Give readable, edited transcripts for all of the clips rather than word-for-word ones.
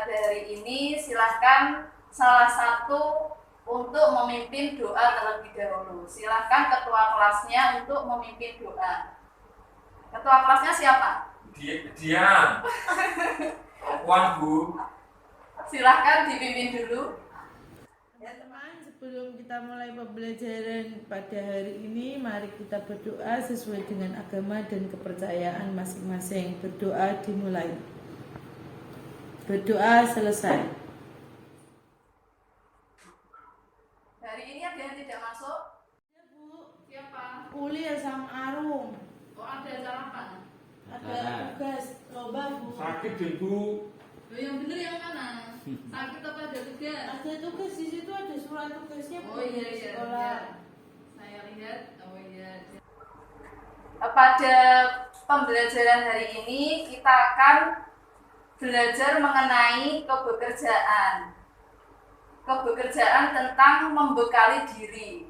pada hari ini silahkan salah satu untuk memimpin doa terlebih dahulu. Silahkan ketua kelasnya untuk memimpin doa. Ketua kelasnya siapa? Diam. Puan Bu. Silahkan dipimpin dulu. Teman-teman, sebelum kita mulai pembelajaran pada hari ini, mari kita berdoa sesuai dengan agama dan kepercayaan masing-masing. Berdoa dimulai. Berdoa selesai. Hari ini ada yang tidak masuk? Ya, Bu. Siapa? Kuliah sama Arung. Oh, ada acara apa? Ada tugas lomba, Bu. Sakit deh Bu. Loh, yang bener yang mana? Sakit apa ada tugas? Ada tugas di situ, ada surat tugasnya, Bu. Oh iya di iya. sekolah. Saya lihat. Oh iya. Pada pembelajaran hari ini kita akan belajar mengenai kebekerjaan. Kebekerjaan tentang membekali diri.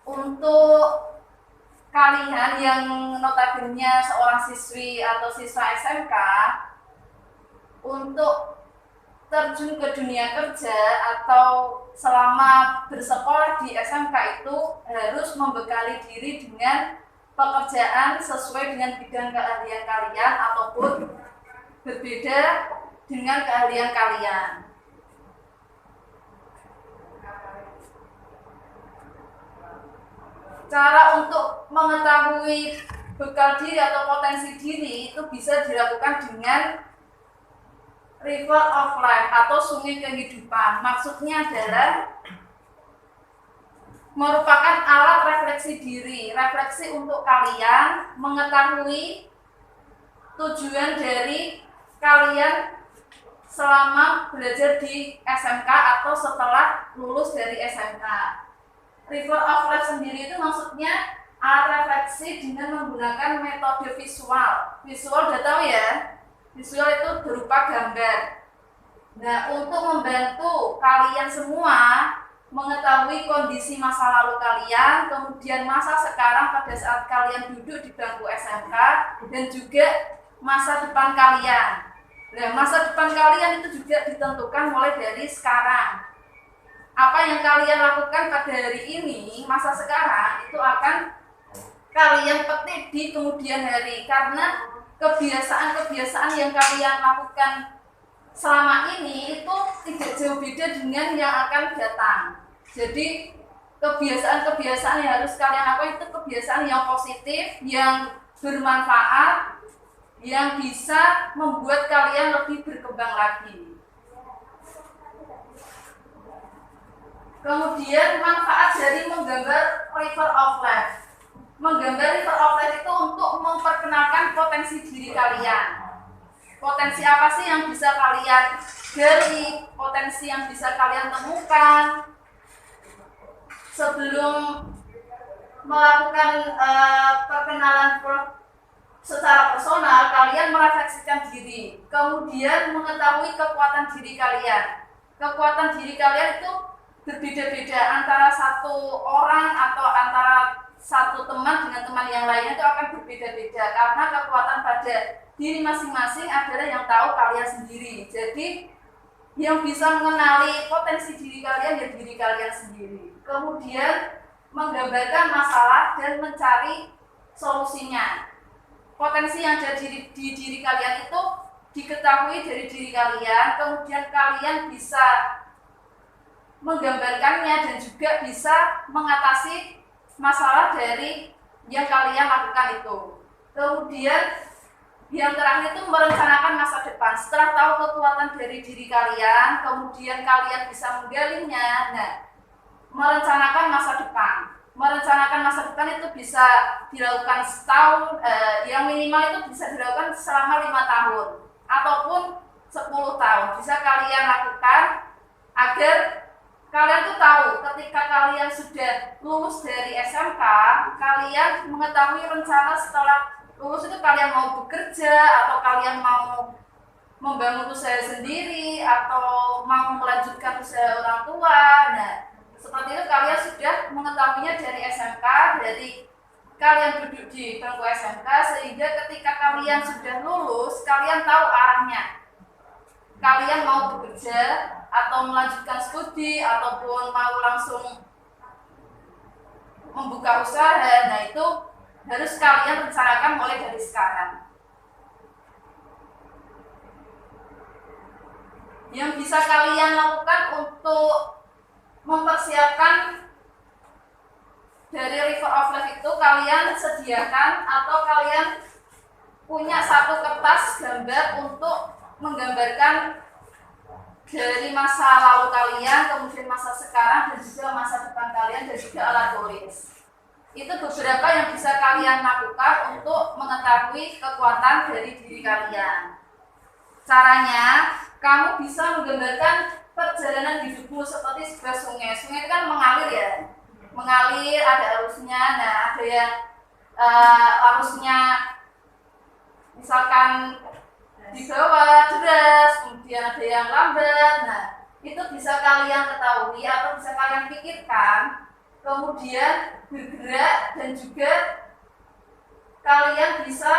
Untuk kalian yang notabene seorang siswi atau siswa SMK, untuk terjun ke dunia kerja atau selama bersekolah di SMK itu harus membekali diri dengan pekerjaan sesuai dengan bidang keahlian kalian ataupun berbeda dengan keahlian kalian. Cara untuk mengetahui bekal diri atau potensi diri itu bisa dilakukan dengan river of life atau sungai kehidupan. Maksudnya adalah merupakan alat refleksi diri, refleksi untuk kalian mengetahui tujuan dari kalian selama belajar di SMK atau setelah lulus dari SMK. River of life sendiri itu maksudnya alat refleksi dengan menggunakan metode visual. Visual udah tahu ya? Visual itu berupa gambar. Nah, untuk membantu kalian semua mengetahui kondisi masa lalu kalian, kemudian masa sekarang pada saat kalian duduk di bangku SMK, dan juga masa depan kalian. Nah, masa depan kalian itu juga ditentukan mulai dari sekarang. Apa yang kalian lakukan pada hari ini, masa sekarang, itu akan kalian petik di kemudian hari. Karena kebiasaan-kebiasaan yang kalian lakukan selama ini itu tidak jauh beda dengan yang akan datang. Jadi kebiasaan-kebiasaan yang harus kalian lakukan itu kebiasaan yang positif, yang bermanfaat, yang bisa membuat kalian lebih berkembang lagi. Kemudian manfaat dari menggambar river of life. Menggambar river of life itu untuk memperkenalkan potensi diri kalian. Potensi apa sih yang bisa kalian gali, potensi yang bisa kalian temukan. Sebelum melakukan perkenalan secara personal, kalian merefleksikan diri. Kemudian mengetahui kekuatan diri kalian. Kekuatan diri kalian itu berbeda-beda antara satu orang atau antara satu teman dengan teman yang lainnya itu akan berbeda-beda karena kekuatan pada diri masing-masing adalah yang tahu kalian sendiri. Jadi yang bisa mengenali potensi diri kalian ya diri kalian sendiri. Kemudian menggambarkan masalah dan mencari solusinya. Potensi yang ada di diri kalian itu diketahui dari diri kalian, kemudian kalian bisa menggambarkannya dan juga bisa mengatasi masalah dari yang kalian lakukan itu. Kemudian yang terakhir itu merencanakan masa depan. Setelah tahu kekuatan dari diri kalian, kemudian kalian bisa menggalinya. Nah, merencanakan masa depan. Merencanakan masa depan itu bisa dilakukan setahun, yang minimal itu bisa dilakukan selama 5 tahun ataupun 10 tahun. Bisa kalian lakukan agar kalian tuh tahu ketika kalian sudah lulus dari SMK, kalian mengetahui rencana setelah lulus itu kalian mau bekerja atau kalian mau membangun usaha sendiri atau mau melanjutkan usaha orang tua. Nah, seperti itu kalian sudah mengetahuinya dari SMK, dari kalian duduk di bangku SMK, sehingga ketika kalian sudah lulus, kalian tahu arahnya. kalian mau bekerja atau melanjutkan studi ataupun mau langsung membuka usaha, nah itu harus kalian rencanakan mulai dari sekarang. Yang bisa kalian lakukan untuk mempersiapkan dari River of Life itu, kalian sediakan atau kalian punya satu kertas gambar untuk menggambarkan dari masa lalu kalian, kemudian masa sekarang, dan juga masa depan kalian, dan juga alat tulis. Itu beberapa yang bisa kalian lakukan untuk mengetahui kekuatan dari diri kalian. Caranya, kamu bisa menggambarkan perjalanan hidupmu seperti sebuah sungai. Sungai itu kan mengalir ya, mengalir, ada arusnya. Nah, ada yang arusnya misalkan di bawah deras, kemudian ada yang lambat. Nah, itu bisa kalian ketahui atau bisa kalian pikirkan, kemudian bergerak, dan juga kalian bisa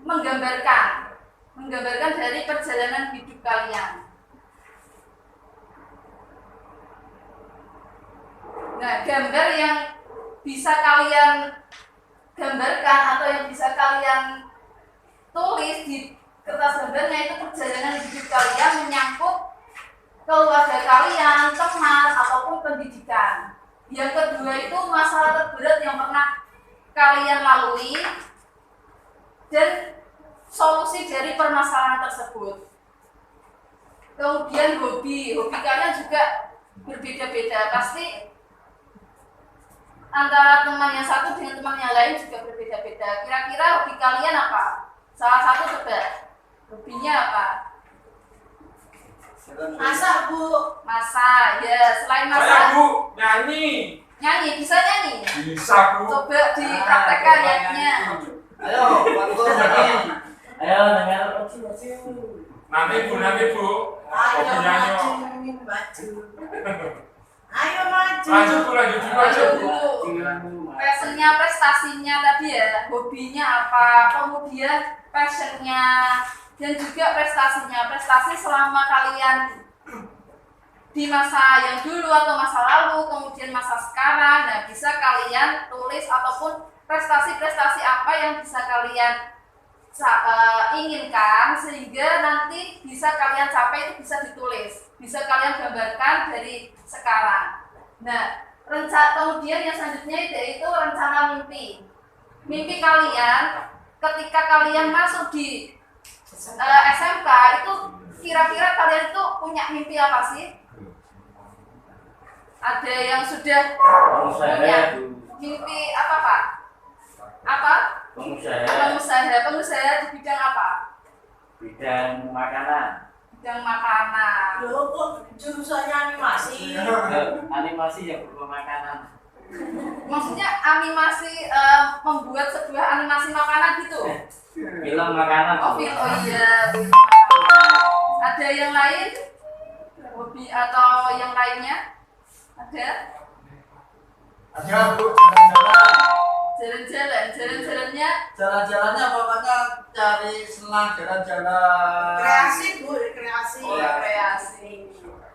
menggambarkan dari perjalanan hidup kalian. Nah, gambar yang bisa kalian gambarkan atau yang bisa kalian tulis di kertas gambarnya itu perjalanan hidup kalian menyangkut keluarga kalian, teman, ataupun pendidikan. Yang kedua itu masalah terberat yang pernah kalian lalui dan solusi dari permasalahan tersebut. Kemudian hobi kalian juga berbeda-beda. Pasti antara teman yang satu dengan teman yang lain juga berbeda-beda. Kira-kira hobi kalian apa? Salah satu coba. Hobinya apa? Masak, Bu. Masak, ya. Selain masak. Saya Bu, nyanyi. Nyanyi, bisa nyanyi? Bisa Bu. Coba dipraktekkan nyanyinya. Ayo, bantu nyanyi. Ayo, dengar. Nanti Bu. Ayo Hobi nyanyi. maju. Ayo maju. Lanjut dulu aja Bu. Passionnya, prestasinya tadi ya, hobinya apa, kemudian passionnya, dan juga prestasinya. Prestasi selama kalian di masa yang dulu atau masa lalu, kemudian masa sekarang. Nah, bisa kalian tulis ataupun prestasi-prestasi apa yang bisa kalian inginkan, sehingga nanti bisa kalian capai, itu bisa ditulis, bisa kalian gambarkan dari sekarang. Nah, kemudian yang selanjutnya yaitu rencana mimpi. Mimpi kalian ketika kalian masuk di SMK itu, kira-kira kalian itu punya mimpi apa sih? Ada yang sudah punya mimpi apa, Pak? Apa? Pengusaha di bidang apa? Bidang makanan. Bidang makanan. Loh, kok jurusannya animasi? Animasi yang berupa makanan. Maksudnya animasi, membuat sebuah animasi makanan gitu? Film makanan. Oh iya. Film makanan. Ada yang lain? Hobi atau yang lainnya? Ada? Ada Bu, jalan-jalan. Jalan-jalannya Jalan-jalannya pokoknya cari senang jalan-jalan. Kreasi, Bu, kreasi. oh, kreasi.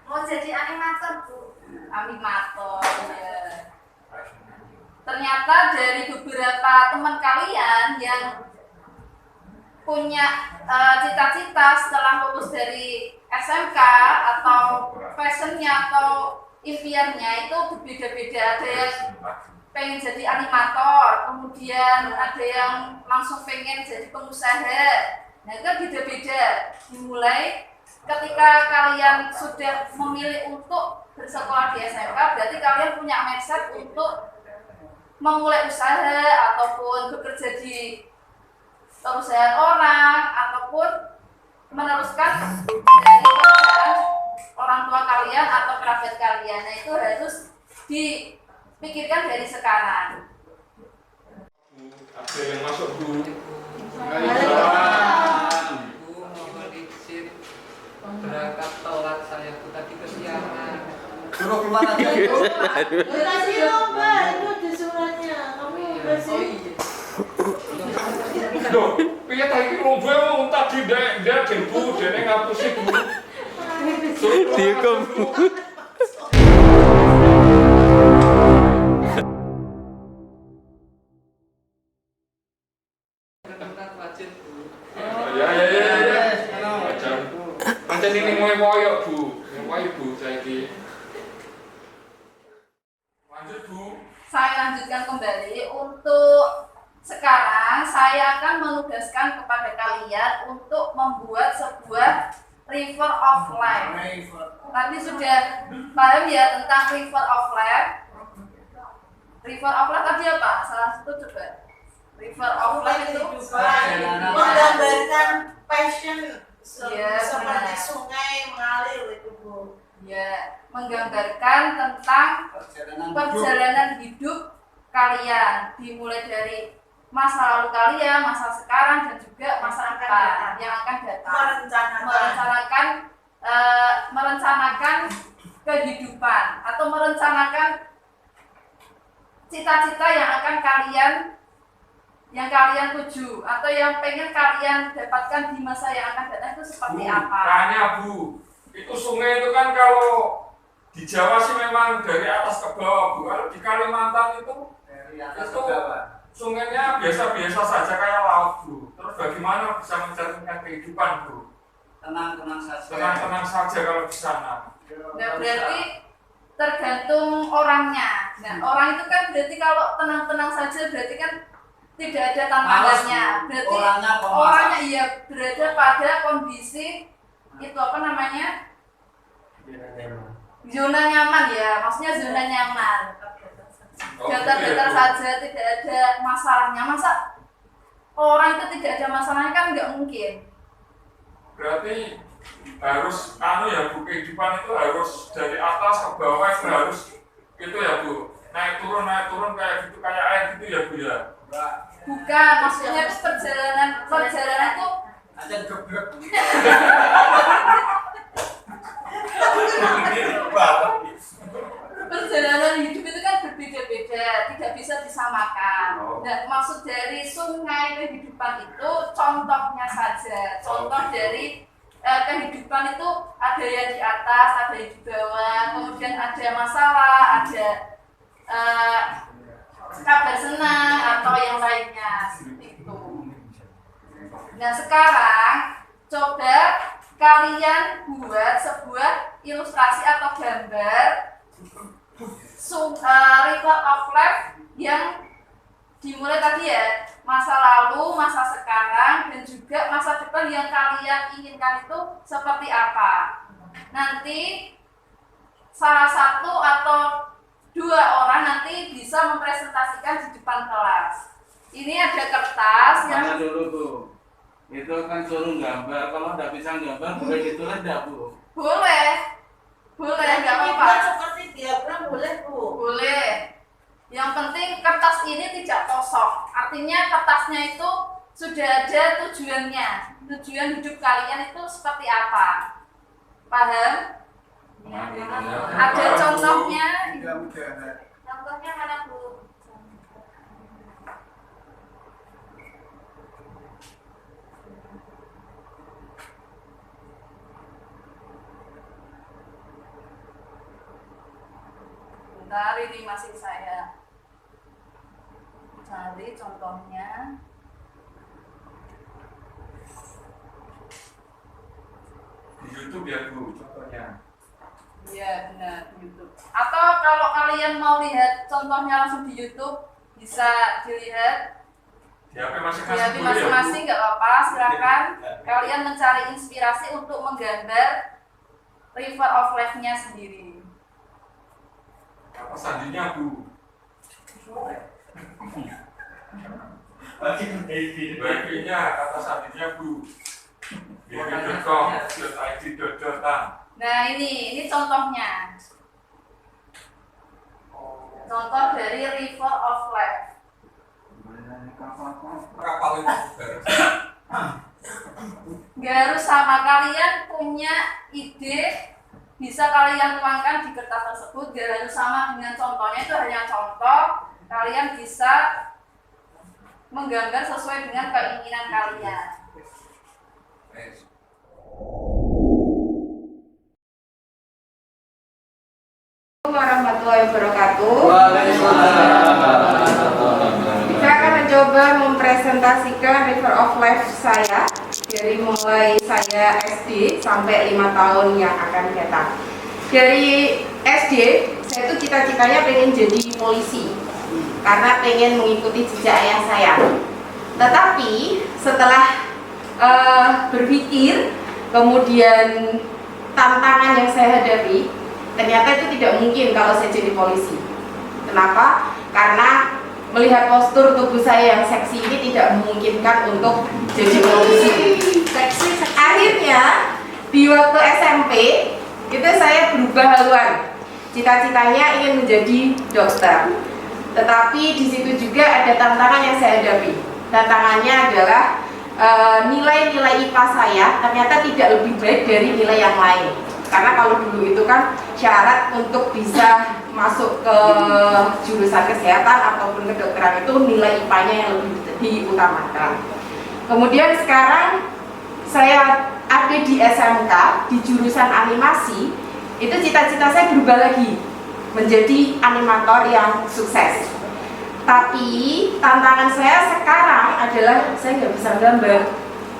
Mau jadi animator, Bu. Animator ya. Ternyata dari beberapa teman kalian yang punya cita-cita setelah lulus dari SMK atau passionnya atau impiannya itu berbeda-beda. Ada yang pengen jadi animator, kemudian ada yang langsung pengen jadi pengusaha. Nah, itu beda-beda. Dimulai ketika kalian sudah memilih untuk bersekolah di SMK, berarti kalian punya mindset untuk memulai usaha ataupun bekerja di perusahaan orang ataupun meneruskan dari pekerjaan orang tua kalian atau kerabat kalian. Nah, itu harus dipikirkan dari sekarang. Ada yang masuk Bu. Bu, mohon izin berangkat telat, saya tuh tadi kesiangan. Suruh keluar aja itu. Kasih lomba, itu ada suratnya. Kamu kasih. Loh, piye ta iki lomba wong tadi ndek Bu, dene ngapusi Bu. Dihukum. Ketentuan wajib Bu. Ya. Ajar. Pancen ini moyo Bu. Moyo Bu saiki. Lanjut Bu. Saya lanjutkan kembali. Untuk sekarang saya akan menugaskan kepada kalian untuk membuat sebuah river of life. Tadi sudah paham ya tentang river of life? River of life tadi apa? Salah satu coba. River of life itu menggambarkan passion Iya, seperti benar. sungai mengalir itu Bu. ya menggambarkan tentang perjalanan hidup kalian dimulai dari masa lalu kalian, masa sekarang dan juga masa depan yang akan datang. Merencanakan kehidupan atau merencanakan cita-cita yang akan kalian tuju atau yang pengen kalian dapatkan di masa yang akan datang itu seperti Bu, apa? tanya Bu, itu sungai itu kan kalau di Jawa sih memang dari atas ke bawah Bu. Kalau di Kalimantan itu sungainya biasa-biasa saja kayak laut Bu. Terus bagaimana bisa mencerminkan kehidupan Bu? Tenang saja. Tenang-tenang saja kalau di sana. Nah, berarti tergantung orangnya. Nah, orang itu kan berarti kalau tenang-tenang saja berarti kan tidak ada tantangannya. Berarti orangnya iya berada pada kondisi itu apa namanya? Zona nyaman ya, maksudnya zona nyaman. Datar-datar saja, tidak ada masalahnya. Masa orang itu tidak ada masalahnya kan nggak mungkin. Berarti harus ya Bu, kehidupan itu harus dari atas ke bawah itu harus itu ya Bu. Naik turun kayak gitu kayak air gitu ya Bu ya. Bukan, maksudnya itu perjalanan itu Aja geblek. perjalanan hidup itu kan berbeda-beda, tidak bisa disamakan. Nah, maksud dari sungai kehidupan itu contohnya saja. Contoh dari kehidupan itu ada yang di atas, ada yang di bawah, kemudian ada masalah, ada kabar senang atau yang lainnya seperti itu. Nah, sekarang coba kalian buat sebuah ilustrasi atau gambar river of life yang dimulai tadi ya, masa lalu, masa sekarang, dan juga masa depan yang kalian inginkan itu seperti apa. Nanti salah satu atau dua orang nanti bisa mempresentasikan di depan kelas. Ini ada kertas yang Mana dulu Bu? Itu kan suruh gambar, kalau nggak bisa gambar boleh ditulis nggak Bu? boleh, nggak apa-apa. Seperti diagram boleh Bu. Boleh. Yang penting kertas ini tidak kosong. Artinya kertasnya itu sudah ada tujuannya. Tujuan hidup kalian itu seperti apa? Paham? Ada contohnya. Contohnya mana Bu? Bentar, ini masih saya cari contohnya. Di YouTube ya Bu contohnya. Iya benar di YouTube. Atau kalau kalian mau lihat contohnya langsung di YouTube bisa dilihat Di HP di masing-masing HP boleh ya Bu? masing-masing, nggak apa-apa. Silakan kalian mencari inspirasi untuk menggambar river of life-nya sendiri. Apa sandinya Bu? Baginya kata sandinya Bu. www.id.com. Nah ini contohnya. Contoh dari river of life. Kapal itu Nggak harus sama, kalian punya ide bisa kalian tuangkan di kertas tersebut. Nggak harus sama dengan contohnya, itu hanya contoh. Kalian bisa menggambar sesuai dengan keinginan kalian. Warahmatullahi wabarakatuh. Waalaikumsalam. Saya akan mencoba mempresentasikan River of Life saya dari mulai saya SD sampai 5 tahun yang akan datang. Dari SD, saya itu cita-citanya pengen jadi polisi karena pengen mengikuti jejak ayah saya. Tetapi setelah berpikir, kemudian tantangan yang saya hadapi, ternyata itu tidak mungkin kalau saya jadi polisi. Kenapa? Karena melihat postur tubuh saya yang seksi ini tidak memungkinkan untuk jadi polisi. Akhirnya di waktu SMP itu saya berubah haluan. Cita-citanya ingin menjadi dokter. Tetapi di situ juga ada tantangan yang saya hadapi. Tantangannya adalah nilai-nilai IPA saya ternyata tidak lebih baik dari nilai yang lain. Karena kalau dulu itu kan syarat untuk bisa masuk ke jurusan kesehatan ataupun kedokteran itu nilai IPA-nya yang lebih diutamakan. Kemudian sekarang saya ada di SMK di jurusan animasi, itu cita-cita saya berubah lagi menjadi animator yang sukses. Tapi tantangan saya sekarang adalah saya nggak bisa gambar.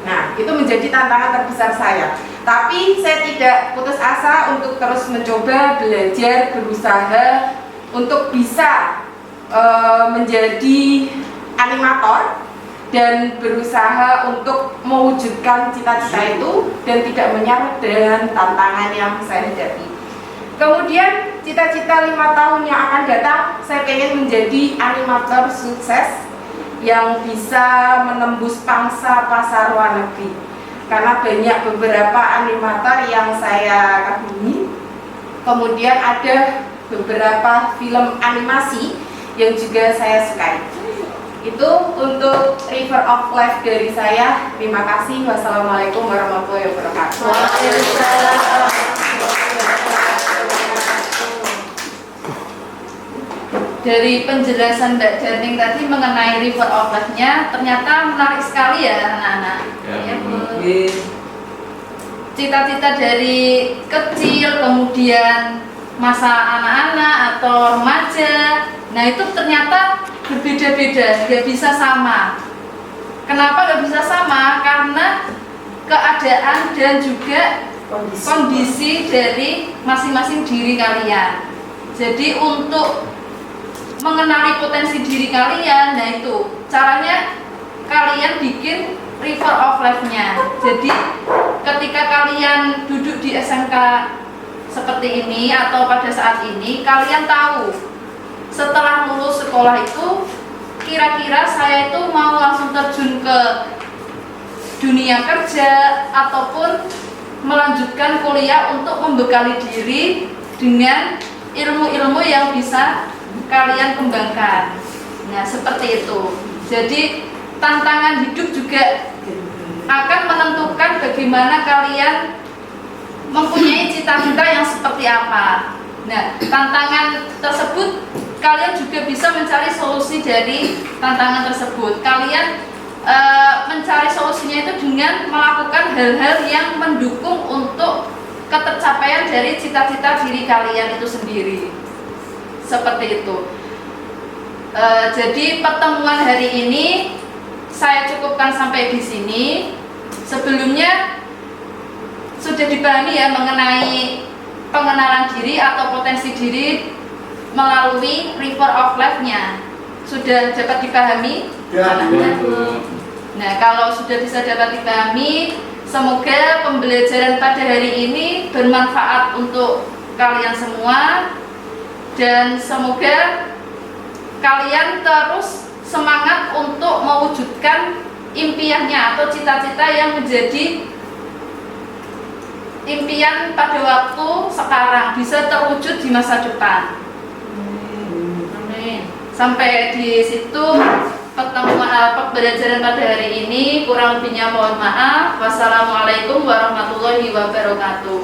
Nah, itu menjadi tantangan terbesar saya. Tapi saya tidak putus asa untuk terus mencoba, belajar, berusaha untuk bisa menjadi animator dan berusaha untuk mewujudkan cita-cita itu dan tidak menyerah dengan tantangan yang saya hadapi. Kemudian cita-cita 5 tahun yang akan datang, saya ingin menjadi animator sukses yang bisa menembus pangsa pasar luar negeri. Karena banyak beberapa animator yang saya kagumi. Kemudian ada beberapa film animasi yang juga saya sukai. Itu untuk River of Life dari saya. Terima kasih. Wassalamualaikum warahmatullahi wabarakatuh. Dari penjelasan Mbak Darning tadi mengenai River of Life-nya ternyata menarik sekali ya anak-anak. Ya, Bu. Cita-cita dari kecil kemudian masa anak-anak atau remaja, nah itu ternyata berbeda-beda, nggak bisa sama. Kenapa nggak bisa sama? Karena keadaan dan juga kondisi dari masing-masing diri kalian. Jadi untuk mengenali potensi diri kalian, nah itu caranya kalian bikin River of Life-nya. Jadi ketika kalian duduk di SMK seperti ini atau pada saat ini, kalian tahu setelah lulus sekolah itu kira-kira saya itu mau langsung terjun ke dunia kerja ataupun melanjutkan kuliah untuk membekali diri dengan ilmu-ilmu yang bisa kalian kembangkan. Nah, seperti itu. Jadi tantangan hidup juga akan menentukan bagaimana kalian mempunyai cita-cita yang seperti apa. Nah, tantangan tersebut kalian juga bisa mencari solusi dari tantangan tersebut. Kalian mencari solusinya itu dengan melakukan hal-hal yang mendukung untuk ketercapaian dari cita-cita diri kalian itu sendiri. Seperti itu. Jadi pertemuan hari ini saya cukupkan sampai di sini. Sebelumnya sudah dipahami ya mengenai pengenalan diri atau potensi diri melalui River of Life-nya. Sudah dapat dipahami? Ya. Nah, kalau sudah bisa dapat dipahami, semoga pembelajaran pada hari ini bermanfaat untuk kalian semua. Dan semoga kalian terus semangat untuk mewujudkan impiannya atau cita-cita yang menjadi impian pada waktu sekarang bisa terwujud di masa depan. Amin. Sampai di situ pertemuan pembelajaran pada hari ini, kurang lebihnya mohon maaf. Wassalamualaikum warahmatullahi wabarakatuh.